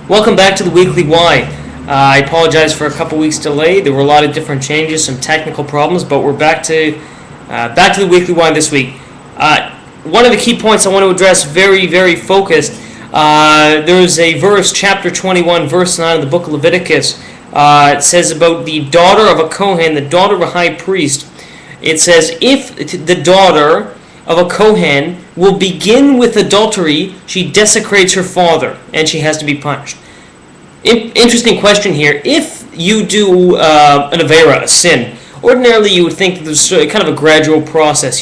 Welcome back to the Weekly Why. I apologize for a couple weeks delay. There were a lot of different changes, some technical problems, but we're back to the Weekly Why this week. One of the key points I want to address, very focused. There's a verse, chapter 21, verse 9 of the book of Leviticus. It says about the daughter of a Kohen, the daughter of a high priest. It says, if the daughter of a Kohen will begin with adultery, she desecrates her father, and she has to be punished. Interesting question here. If you do an avera, a sin, ordinarily you would think that there's kind of a gradual process.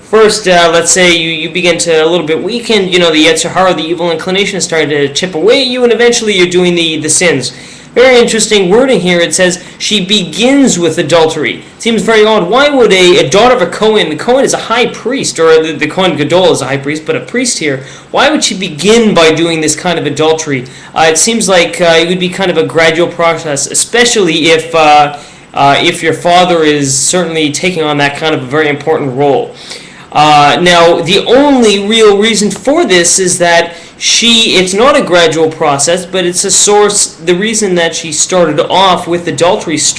First, let's say you begin to a little bit weaken. The Yetzer Hara, the evil inclination, is starting to chip away at you, and eventually you're doing the sins. Very interesting wording here. It says she begins with adultery. Seems very odd. Why would a daughter of a Kohen, the Kohen is a high priest, or the Kohen Gadol is a high priest, but a priest here, why would she begin by doing this kind of adultery? It seems like it would be kind of a gradual process, especially if your father is certainly taking on that kind of a very important role. Now, the only real reason for this is that it's not a gradual process, but it's a source. The reason that she started off with adultery, is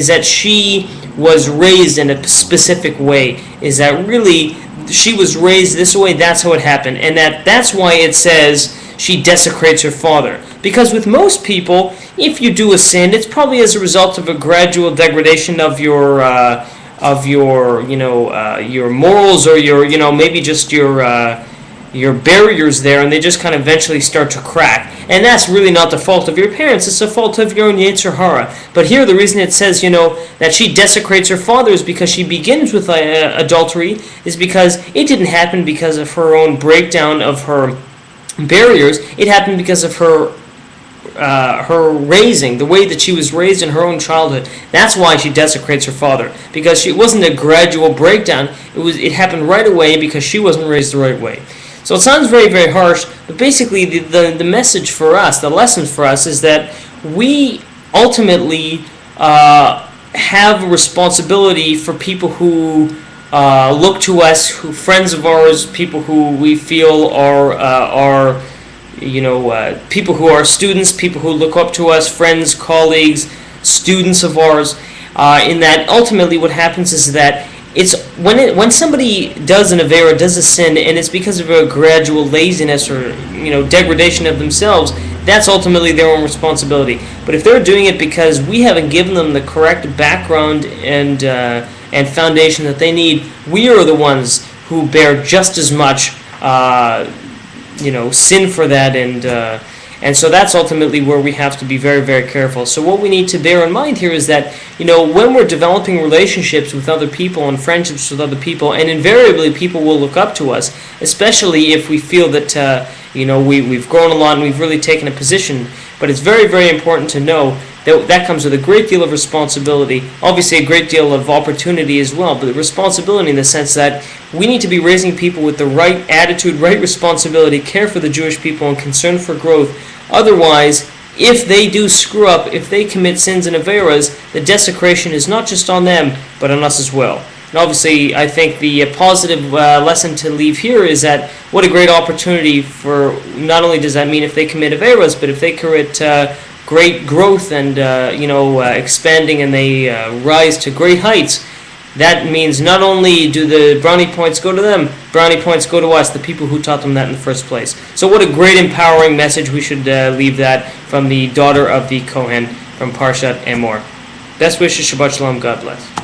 that she was raised in a specific way. Is that really she was raised this way, that's how it happened. And that's why it says she desecrates her father. Because with most people, if you do a sin, it's probably as a result of a gradual degradation of your morals, or maybe just your barriers there, and they just kind of eventually start to crack. And that's really not the fault of your parents, it's the fault of your own Yetzer Hara. But here the reason it says, that she desecrates her father is because she begins with adultery, is because it didn't happen because of her own breakdown of her barriers. It happened because of her raising, the way that she was raised in her own childhood. That's why she desecrates her father, because it wasn't a gradual breakdown. It happened right away because she wasn't raised the right way. So it sounds very harsh, but basically the message for us, the lesson for us, is that we ultimately have a responsibility for people who look to us, friends of ours, people who we feel are people who are students, people who look up to us, friends, colleagues, students of ours. In that, ultimately, what happens is that it's when somebody does an avera, does a sin, and it's because of a gradual laziness or degradation of themselves. That's ultimately their own responsibility. But if they're doing it because we haven't given them the correct background and foundation that they need, we are the ones who bear just as much sin for that, and so that's ultimately where we have to be very careful. So what we need to bear in mind here is that when we're developing relationships with other people and friendships with other people, and invariably people will look up to us, especially if we feel that we've grown a lot and we've really taken a position. But it's very important to know that comes with a great deal of responsibility, obviously a great deal of opportunity as well, but the responsibility in the sense that we need to be raising people with the right attitude, right responsibility, care for the Jewish people, and concern for growth. Otherwise, if they do screw up, if they commit sins and averas, the desecration is not just on them, but on us as well. And obviously, I think the positive lesson to leave here is that what a great opportunity for, not only does that mean if they commit averas, but if they commit great growth and expanding, and they rise to great heights, that means not only do the brownie points go to them, brownie points go to us, the people who taught them that in the first place. So what a great empowering message. We should leave that from the daughter of the Kohen from Parshat Emor. Best wishes, Shabbat Shalom, God bless.